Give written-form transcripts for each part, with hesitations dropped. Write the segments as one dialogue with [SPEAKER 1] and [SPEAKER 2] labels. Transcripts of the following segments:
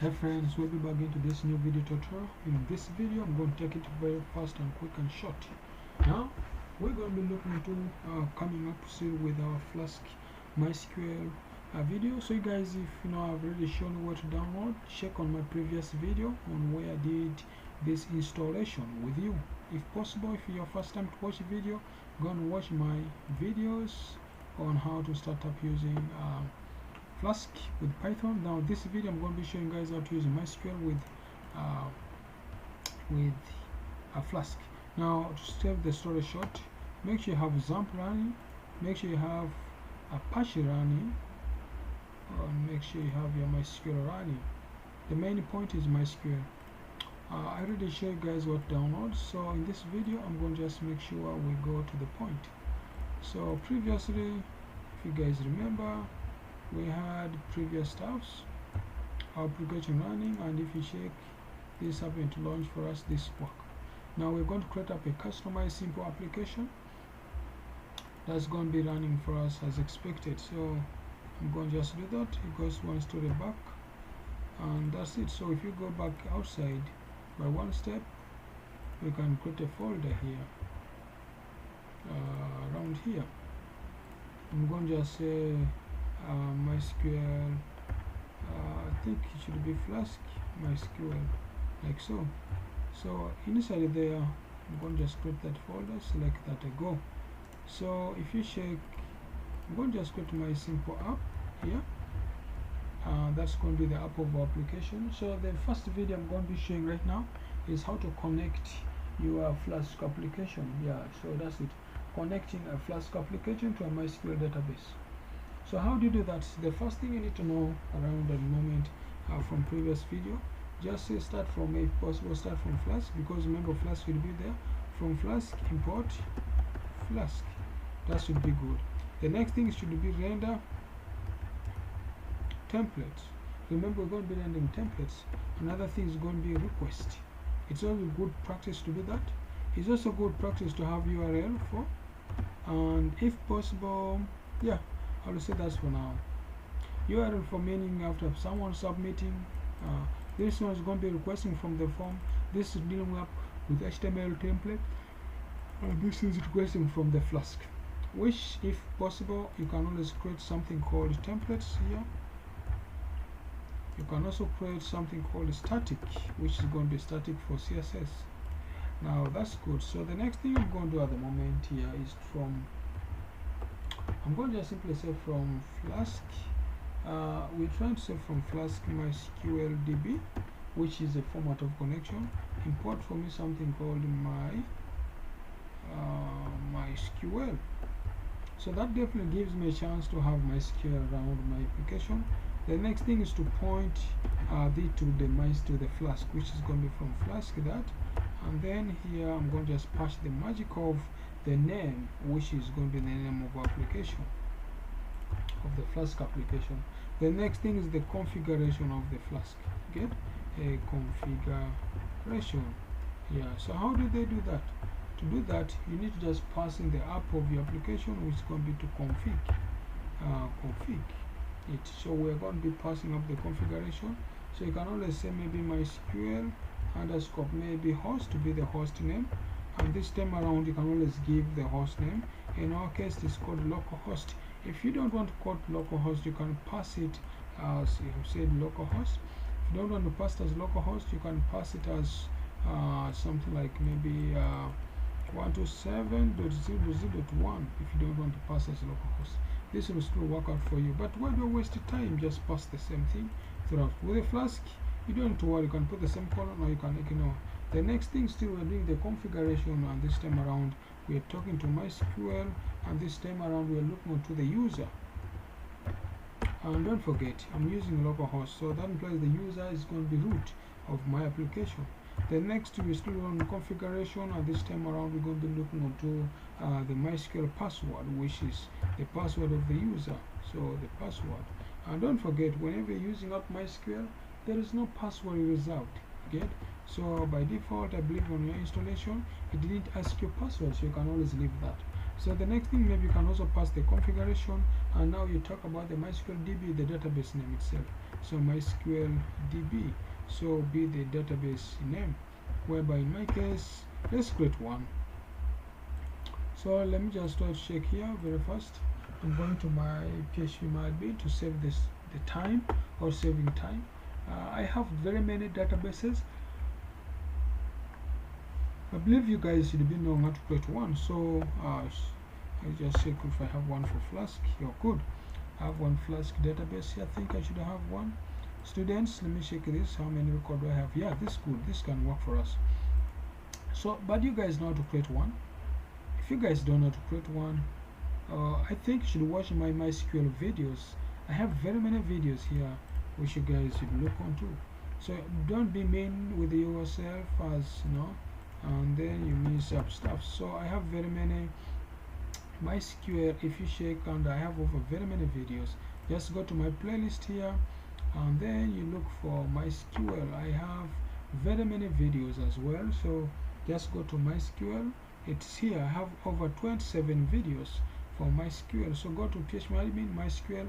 [SPEAKER 1] Hey friends, we'll be back into this new video tutorial. In this video, I'm going to take it very fast and quick and short. Now, we're going to be looking into coming up soon with our Flask MySQL video. So you guys, if you know I've already shown you what to download, check on my previous video on where I did this installation with you. If possible, if it's your first time to watch a video, go and watch my videos on how to start up using Flask with Python. Now this video I'm going to be showing you guys how to use MySQL with Flask. Now to save the story short, make sure you have XAMPP running, make sure you have Apache running, and make sure you have your MySQL running. The main point is MySQL. I already showed you guys what to download, so in this video I'm going to just make sure we go to the point. So previously, if you guys remember, we had previous stuffs, our application running, and if you check, this happened to launch for us this work. Now we're going to create up a customized simple application that's going to be running for us as expected. So I'm going to just do that. It goes one story back, and that's it. So if you go back outside by one step, we can create a folder here, around here. I'm going to just say MySQL, I think it should be Flask MySQL, like so. So inside there, I'm going to just create that folder, select that, go. So if you check, I'm going to just create my simple app here. That's going to be the app of our application. So the first video I'm going to be showing right now is how to connect your Flask application. Yeah, so that's it, connecting a Flask application to a MySQL database. So how do you do that? The first thing you need to know around the moment from previous video, just say start from, if possible, start from Flask, because remember Flask will be there. From Flask, import Flask. That should be good. The next thing should be render templates. Remember, we're going to be rendering templates. Another thing is going to be request. It's always good practice to do that. It's also good practice to have URL for, and if possible, yeah, I will say that's for now. URL for meaning after someone submitting, this one is going to be requesting from the form. This is dealing up with HTML template, and this is requesting from the Flask. Which, if possible, you can always create something called templates here. You can also create something called static, which is going to be static for CSS. Now that's good. So the next thing I'm going to do at the moment here is from, I'm going to just simply say from Flask. We're trying to say from Flask MySQL DB, which is a format of connection. Import for me something called MySQL. So that definitely gives me a chance to have MySQL around my application. The next thing is to point to the Flask, which is going to be from Flask that, and then here I'm going to just patch the magic of the name, which is going to be the name of our application, of the Flask application. The next thing is the configuration of the Flask. Get a configuration. Yeah, so how do they do that? To do that, you need to just pass in the app of your application, which is going to be to config it. So we're going to be passing up the configuration. So you can always say maybe MySQL underscore maybe host to be the host name, and this time around you can always give the host name. In our case it's called localhost. If you don't want to call it localhost, you can pass it as you have said localhost. If you don't want to pass it as localhost, you can pass it as something like maybe 127.0.0.1 if you don't want to pass as localhost. This will still work out for you, but why do you waste your time? Just pass the same thing throughout. With a Flask, you don't have to worry. You can put the same column, or you can ignore. The next thing, still we're doing the configuration, and this time around we are talking to MySQL, and this time around we are looking to the user. And don't forget, I'm using localhost, so that implies the user is going to be root of my application. The next we're still on configuration, and this time around we're going to be looking onto the MySQL password, which is the password of the user. So the password, and don't forget, whenever you're using up MySQL, there is no password reserved. Get? So by default, I believe on your installation it didn't ask your password, so you can always leave that. So the next thing, maybe you can also pass the configuration, and now you talk about the MySQL DB, the database name itself. so MySQL DB, so be the database name, whereby in my case let's create one. So let me just check here very fast. I'm going to my PHP to save the time, or saving time. I have very many databases. I believe you guys should be knowing how to create one. So I just check if I have one for Flask. You're good. I have one Flask database here. I think I should have one. Students, let me check this. How many record do I have? Yeah, this is good. This can work for us. So, but you guys know how to create one. If you guys don't know how to create one, I think you should watch my MySQL videos. I have very many videos here which you guys should look onto. So don't be mean with yourself, as you know, and then you miss up stuff. So I have very many MySQL. If you check, and I have over very many videos. Just go to my playlist here, and then you look for MySQL. I have very many videos as well. So just go to MySQL. It's here. I have over 27 videos for MySQL. So go to PHP admin MySQL,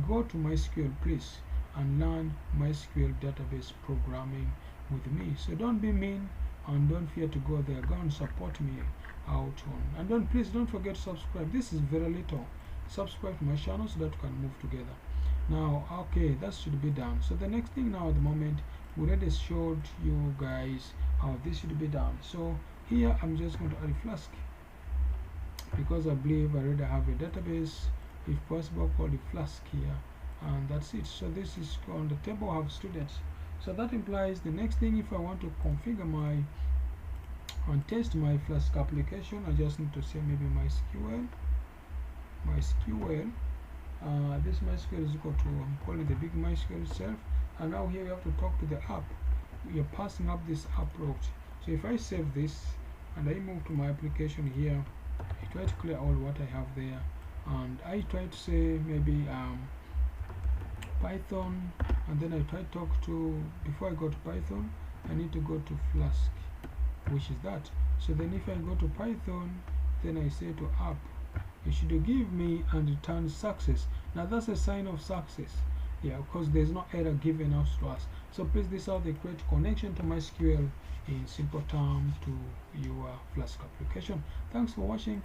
[SPEAKER 1] go to MySQL please, and learn MySQL database programming with me. So don't be mean, and don't fear to go there. Go and support me out on, and please don't forget to subscribe. This is very little. Subscribe to my channel so that we can move together. Now okay, that should be done. So the next thing now, at the moment, we already showed you guys how this should be done. So here I'm just going to add a Flask, because I believe I already have a database, if possible, called the Flask here, and that's it. So this is on the table of students. So that implies the next thing, if I want to configure my and test my Flask application, I just need to say maybe MySQL. This MySQL is equal to, I'm calling the big MySQL itself, and now here you have to talk to the app. You're passing up this app route. So if I save this and I move to my application here, I try to clear all what I have there, and I try to say maybe Python, and then I try to talk to, before I go to Python, I need to go to Flask, which is that. So then if I go to Python, then I say to app, it should give me and return success. Now that's a sign of success, yeah, because there's no error given out to us. So please, this is how they create connection to MySQL in simple terms to your Flask application. Thanks for watching.